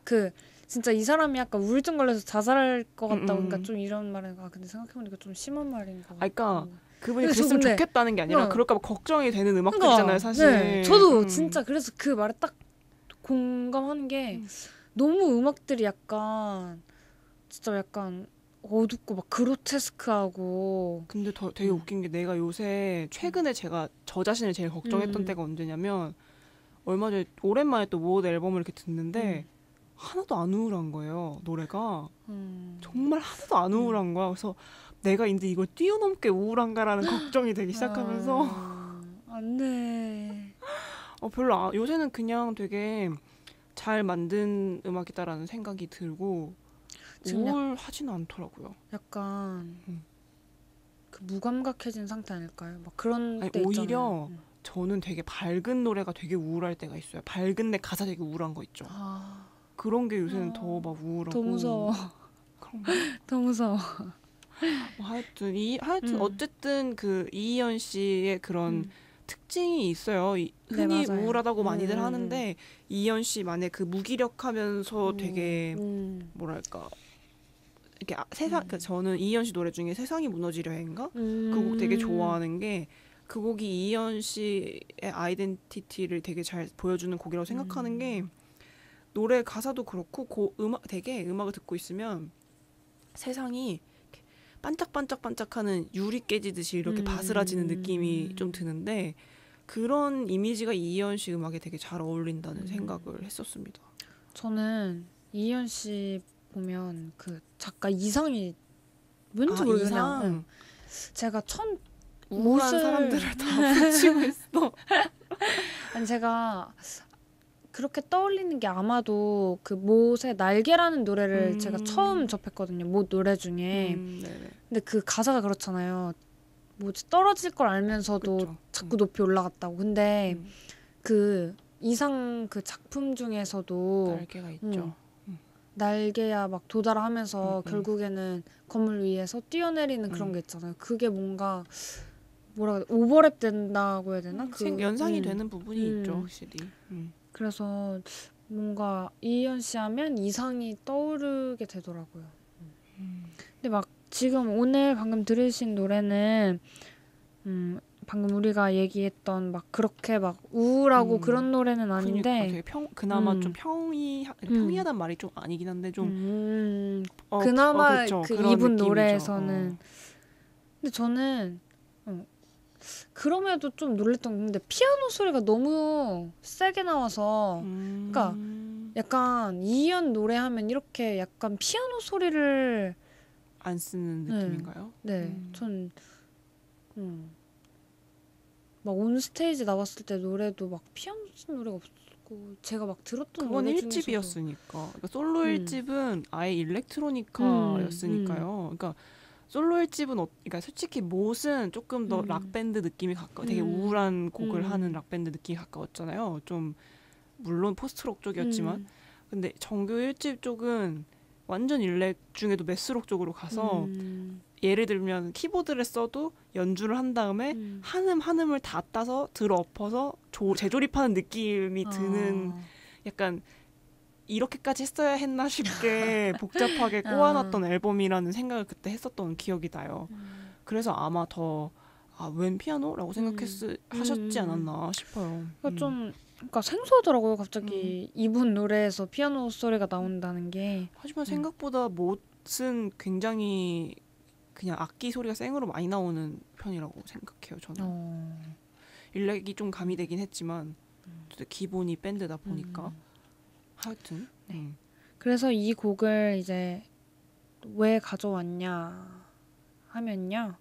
진짜 이 사람이 약간 우울증 걸려서 자살할 것 같다고 그러니까 좀 이런 말은 근데 생각해보니까 좀 심한 말인 것 같고. 그러니까 그분이 그랬으면 좋겠다는 게 아니라 그럴까 봐 걱정이 되는 음악들이잖아요, 사실. 네, 저도 진짜 그래서 그 말에 딱 공감하는 게 너무 음악들이 약간 진짜 약간 어둡고 막 그로테스크하고. 근데 되게 웃긴 게 내가 요새 최근에 제가 저 자신을 제일 걱정했던 때가 언제냐면 얼마 전에 오랜만에 또 모드 앨범을 이렇게 듣는데 하나도 안 우울한 거예요, 노래가. 정말 하나도 안 우울한 거야. 그래서 내가 이제 이걸 뛰어넘게 우울한가라는 걱정이 되기 시작하면서 안 돼. 별로 요새는 그냥 되게 잘 만든 음악이다라는 생각이 들고 우울하지는 않더라고요. 약간 그 무감각해진 상태 아닐까요? 막 그런 때 오히려 있잖아요. 저는 되게 밝은 노래가 되게 우울할 때가 있어요. 밝은데 가사 되게 우울한 거 있죠. 그런 게 요새는 더 막 우울하고. 더 무서워. 그런 거. 더 무서워. 하여튼 어쨌든 그 이희연 씨의 그런 특징이 있어요. 흔히 네, 우울하다고 많이들 하는데 이희연 씨만의 그 무기력하면서 되게 뭐랄까 이렇게 그러니까 저는 이희연 씨 노래 중에 세상이 무너지려 해인가? 그 곡 되게 좋아하는 게 그 곡이 이희연 씨의 아이덴티티를 되게 잘 보여주는 곡이라고 생각하는 게 노래 가사도 그렇고 되게 음악을 듣고 있으면 세상이 반짝반짝반짝하는 유리 깨지듯이 이렇게 바스라지는 느낌이 좀 드는데 그런 이미지가 이희연 씨 음악에 되게 잘 어울린다는 생각을 했었습니다. 저는 이희연 씨 보면 그 작가 이상이 왠지 모르겠어요. 제가 우울한 사람들을 다 붙이고 있어. 아니 제가 그렇게 떠올리는 게 아마도 그 못의 날개라는 노래를 제가 처음 접했거든요. 못 노래 중에. 근데 그 가사가 그렇잖아요. 뭐지 떨어질 걸 알면서도 그쵸. 자꾸 높이 올라갔다고. 근데 그 이상 그 작품 중에서도 날개가 있죠. 날개야 막 도달하면서 결국에는 건물 위에서 뛰어내리는 그런 게 있잖아요. 그게 뭔가 오버랩 된다고 해야 되나? 연상이 되는 부분이 있죠, 확실히. 그래서 뭔가 이희연 씨 하면 이상이 떠오르게 되더라고요. 근데 막 지금 오늘 방금 들으신 노래는 방금 우리가 얘기했던 막 그렇게 막 우울하고 그런 노래는 아닌데 되게 그나마 좀 평이하단 말이 좀 아니긴 한데 좀 그나마 그렇죠. 그 그런 이분 느낌이죠. 노래에서는 근데 저는 그럼에도 좀 놀랬던 게 근데 피아노 소리가 너무 세게 나와서 그러니까 약간 이희연 노래하면 이렇게 약간 피아노 소리를 안 쓰는 느낌인가요? 네, 전 막 온 스테이지 나왔을 때 노래도 막 피아노 쓴 노래가 없었고 제가 막 들었던 그건 노래 1집이었으니까 그러니까 솔로 1집은 아예 일렉트로니카였으니까요. 그러니까 솔로 1집은 그러니까 솔직히 못은 조금 더 락밴드 느낌이 가까워 되게 우울한 곡을 하는 락밴드 느낌이 가까웠잖아요. 좀 물론 포스트록 쪽이었지만 근데 정규 1집 쪽은 완전 일렉 중에도 메스록 쪽으로 가서 예를 들면 키보드를 써도 연주를 한 다음에 한 음을 다 따서 들어 엎어서 재조립하는 느낌이 드는 약간 이렇게까지 했어야 했나 싶게 복잡하게 꼬아놨던 앨범이라는 생각을 그때 했었던 기억이 나요. 그래서 아마 더 웬 피아노라고 하셨지 않았나 싶어요. 그러니까 좀 그러니까 생소하더라고요. 갑자기 이분 노래에서 피아노 소리가 나온다는 게. 하지만 생각보다 못은 굉장히 그냥 악기 소리가 생으로 많이 나오는 편이라고 생각해요. 저는 일렉이 좀 가미되긴 했지만 기본이 밴드다 보니까 하여튼 그래서 이 곡을 이제 왜 가져왔냐 하면요,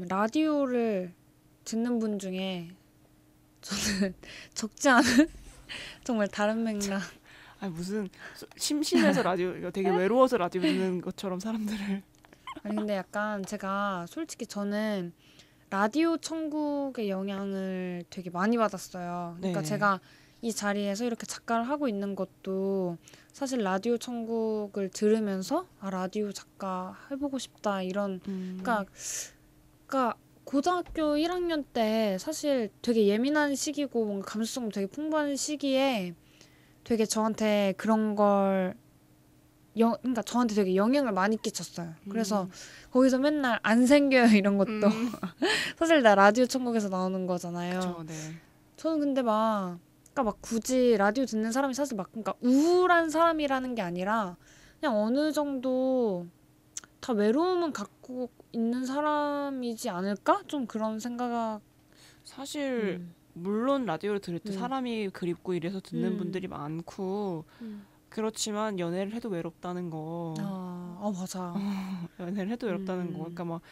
라디오를 듣는 분 중에 저는 적지 않은 정말 다른 맥락. 무슨 심심해서 라디오 되게 외로워서 라디오 듣는 것처럼 사람들을. 아니 근데 약간 제가 솔직히 저는 라디오 천국의 영향을 되게 많이 받았어요. 그러니까 네. 제가 이 자리에서 이렇게 작가를 하고 있는 것도 사실 라디오 천국을 들으면서 라디오 작가 해보고 싶다 이런 그러니까 고등학교 1학년 때 사실 되게 예민한 시기고 뭔가 감수성 되게 풍부한 시기에 되게 저한테 그런 걸 그러니까 저한테 되게 영향을 많이 끼쳤어요. 그래서 거기서 맨날 안 생겨요 이런 것도 사실 다 라디오 천국에서 나오는 거잖아요. 그쵸, 네. 저는 근데 그러니까 막 굳이 라디오 듣는 사람이 사실 그러니까 우울한 사람이라는 게 아니라 그냥 어느 정도 다 외로움은 갖고 있는 사람이지 않을까? 좀 그런 생각. 사실 물론 라디오를 들을 때 사람이 그립고 이래서 듣는 분들이 많고 그렇지만 연애를 해도 외롭다는 거. 맞아. 연애를 해도 외롭다는 거. 그러니까 막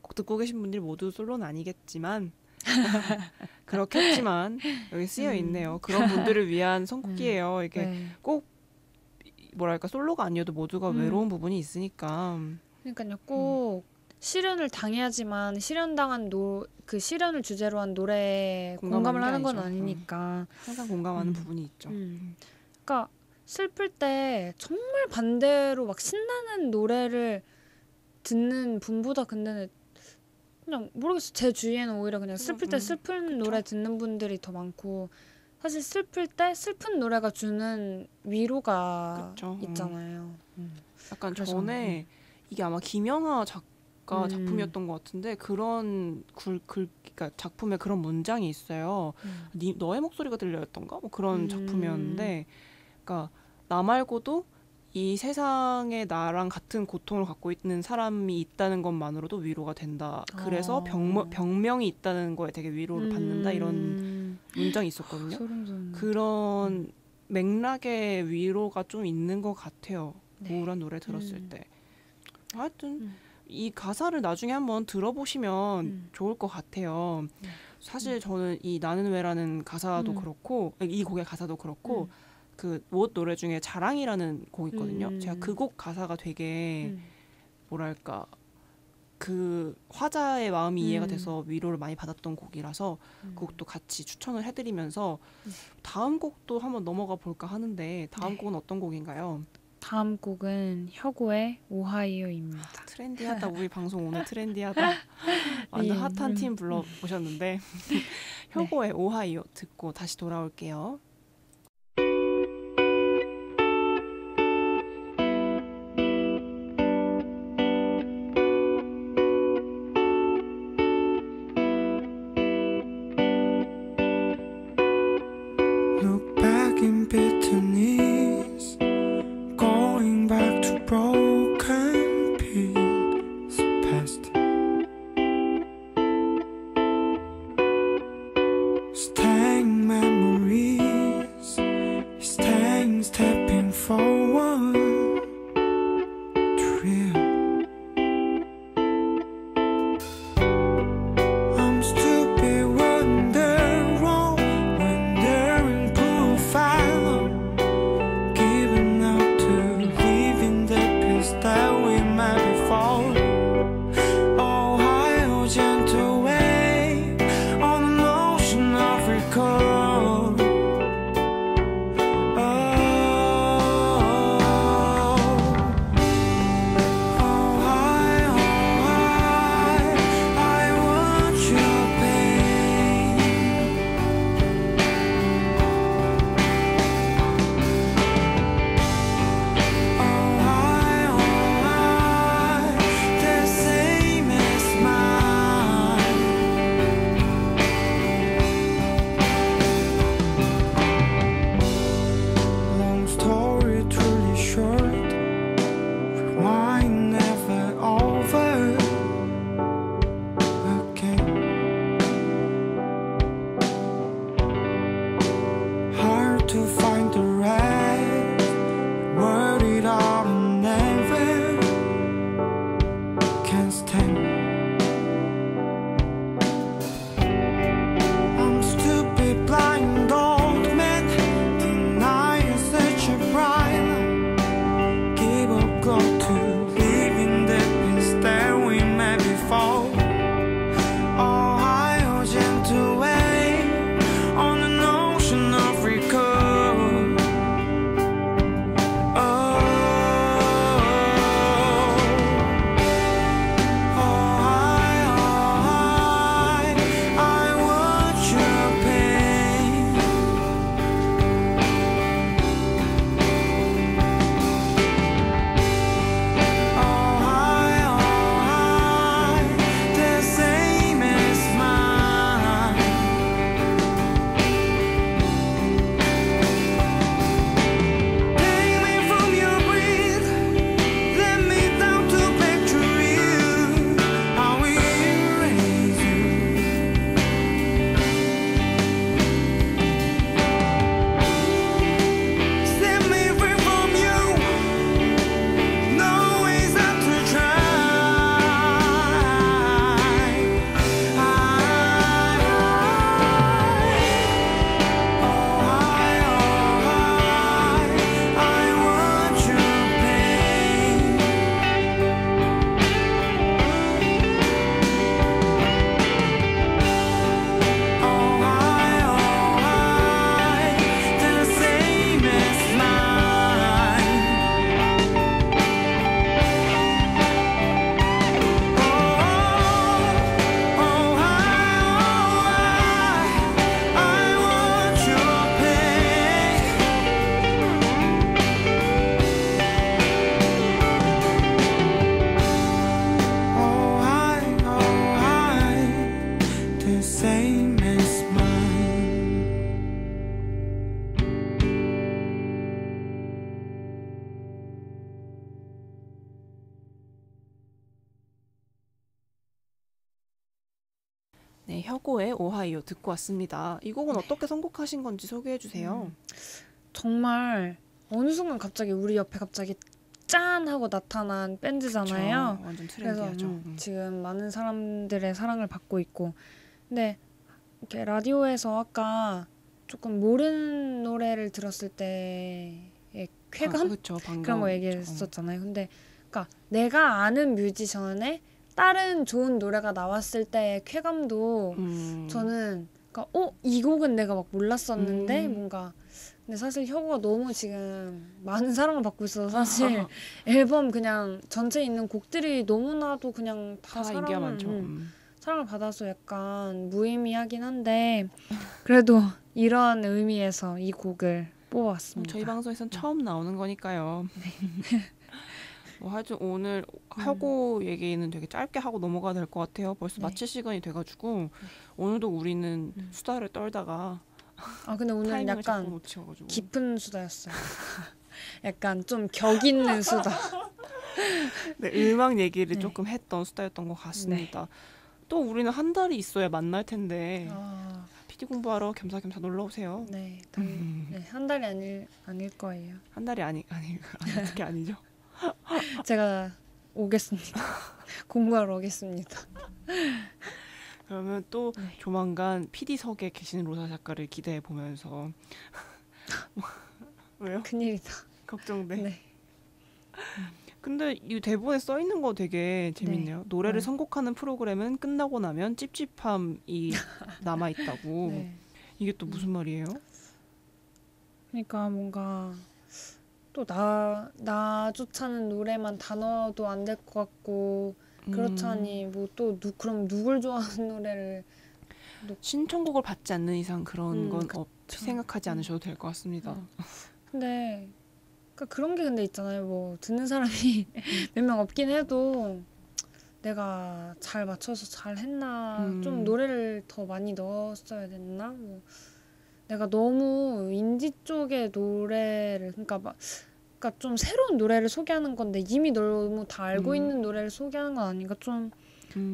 꼭 듣고 계신 분들이 모두 솔로는 아니겠지만 그렇겠지만 여기 쓰여 있네요. 그런 분들을 위한 선곡이에요. 이게 꼭 뭐랄까 솔로가 아니어도 모두가 외로운 부분이 있으니까. 그러니까요. 꼭 실현을 당해야지만 실현당한 그 실현을 주제로 한 노래에 공감을 하는 건 아니니까. 항상 공감하는 부분이 있죠. 그러니까 슬플 때 정말 반대로 막 신나는 노래를 듣는 분보다 근데 그냥 모르겠어. 제 주위에는 오히려 그냥 슬플 때 슬픈 노래 듣는 분들이 더 많고 사실 슬플 때 슬픈 노래가 주는 위로가 있잖아요. 약간 전에 이게 아마 김영하 작가 작품이었던 것 같은데 그런 그러니까 작품에 그런 문장이 있어요. 너의 목소리가 들려였던가? 뭐 그런 작품이었는데 그러니까 나 말고도 이 세상에 나랑 같은 고통을 갖고 있는 사람이 있다는 것만으로도 위로가 된다. 그래서 병명이 있다는 거에 되게 위로를 받는다. 이런 문장이 있었거든요. 그런 맥락의 위로가 좀 있는 것 같아요. 우울한 노래 들었을 때. 하여튼 이 가사를 나중에 한번 들어보시면 좋을 것 같아요. 사실 저는 이 나는 왜라는 가사도 그렇고 이 곡의 가사도 그렇고 그 무엇 노래 중에 자랑이라는 곡이 있거든요. 제가 그 곡 가사가 되게 뭐랄까 그 화자의 마음이 이해가 돼서 위로를 많이 받았던 곡이라서 그 곡도 같이 추천을 해드리면서 다음 곡도 한번 넘어가 볼까 하는데 다음 곡은 어떤 곡인가요? 다음 곡은 혁오의 오하이오입니다. 트렌디하다. 우리 방송 오늘 트렌디하다. 완전 핫한 팀 불러보셨는데 혁오의 오하이오 듣고 다시 돌아올게요. 혁오의 오하이오 듣고 왔습니다. 이 곡은 어떻게 선곡하신 건지 소개해 주세요. 정말 어느 순간 갑자기 우리 옆에 갑자기 짠 하고 나타난 밴드잖아요. 그쵸, 완전 그래서 트렌디하죠. 지금 많은 사람들의 사랑을 받고 있고, 근데 이렇게 라디오에서 아까 조금 모르는 노래를 들었을 때의 쾌감 그쵸, 반가움. 그런 거 얘기했었잖아요. 근데 그러니까 내가 아는 뮤지션의 다른 좋은 노래가 나왔을 때의 쾌감도 저는 그러니까 이 곡은 내가 막 몰랐었는데 뭔가 근데 사실 혁오가 너무 지금 많은 사랑을 받고 있어서 사실 앨범 그냥 전체에 있는 곡들이 너무나도 그냥 다 인기가 많죠. 사랑을 받아서 약간 무의미하긴 한데 그래도 이런 의미에서 이 곡을 뽑아왔습니다. 저희 방송에선 처음 나오는 거니까요. 뭐 하여튼 오늘 혁오 얘기는 되게 짧게 하고 넘어가야 될 것 같아요. 벌써 마칠 시간이 돼가지고 오늘도 우리는 수다를 떨다가 근데 오늘 타이밍을 잡고 약간 놓쳐가지고 깊은 수다였어요. 약간 좀 격 있는 수다. 네, 음악 얘기를 조금 했던 수다였던 것 같습니다. 또 우리는 한 달이 있어야 만날 텐데 PD 공부하러 겸사겸사 놀러 오세요. 네, 한 달이 아닐 거예요. 한 달이 어떻게 아니죠? 제가 오겠습니다. 공부하러 오겠습니다. 그러면 또 조만간 PD석에 계시는 로사 작가를 기대해 보면서 왜요? 큰일이다. 걱정돼. 네. 근데 이 대본에 써 있는 거 되게 재밌네요. 노래를 네. 선곡하는 프로그램은 끝나고 나면 찝찝함이 남아 있다고. 네. 이게 또 무슨 말이에요? 그러니까 뭔가 또 나조차는 노래만 다 넣어도 안 될 것 같고 그렇자니 뭐 또 그럼 누굴 좋아하는 노래를 신청곡을 받지 않는 이상 그런 건 그쵸. 생각하지 않으셔도 될 것 같습니다. 근데 그러니까 그런 게 근데 있잖아요. 뭐 듣는 사람이 몇 명 없긴 해도 내가 잘 맞춰서 잘 했나 좀 노래를 더 많이 넣었어야 됐나 뭐 내가 너무 인디 쪽의 노래를 그러니까 좀 새로운 노래를 소개하는 건데 이미 너무 다 알고 있는 노래를 소개하는 건 아닌가 좀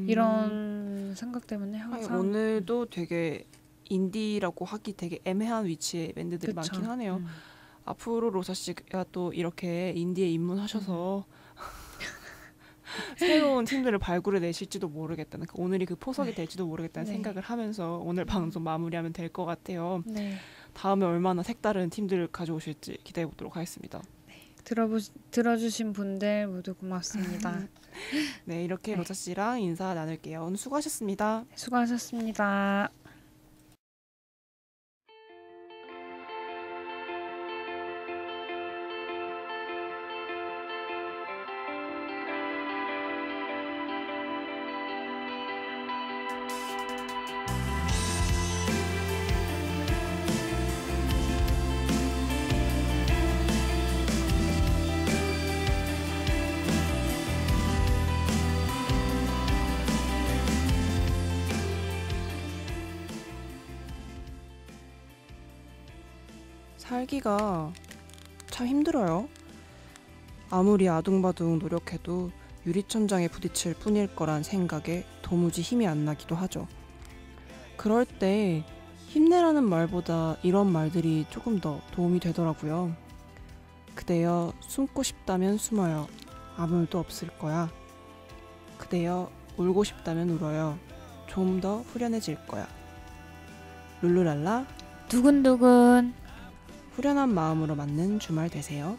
이런 생각 때문에 항상 오늘도 되게 인디라고 하기 되게 애매한 위치에 밴드들이 그쵸. 많긴 하네요. 앞으로 로사 씨가 또 이렇게 인디에 입문하셔서 새로운 팀들을 발굴해 내실지도 모르겠다는 오늘이 그 포석이 될지도 모르겠다는 생각을 하면서 오늘 방송 마무리하면 될 것 같아요. 네. 다음에 얼마나 색다른 팀들을 가져오실지 기대해 보도록 하겠습니다. 들어주신 분들 모두 고맙습니다. 네, 이렇게 로사 씨랑 인사 나눌게요. 오늘 수고하셨습니다. 수고하셨습니다. 살기가 참 힘들어요. 아무리 아둥바둥 노력해도 유리천장에 부딪힐 뿐일 거란 생각에 도무지 힘이 안 나기도 하죠. 그럴 때 힘내라는 말보다 이런 말들이 조금 더 도움이 되더라고요. 그대여 숨고 싶다면 숨어요. 아무 일도 없을 거야. 그대여 울고 싶다면 울어요. 좀 더 후련해질 거야. 룰루랄라 두근두근. 후련한 마음으로 맞는 주말 되세요.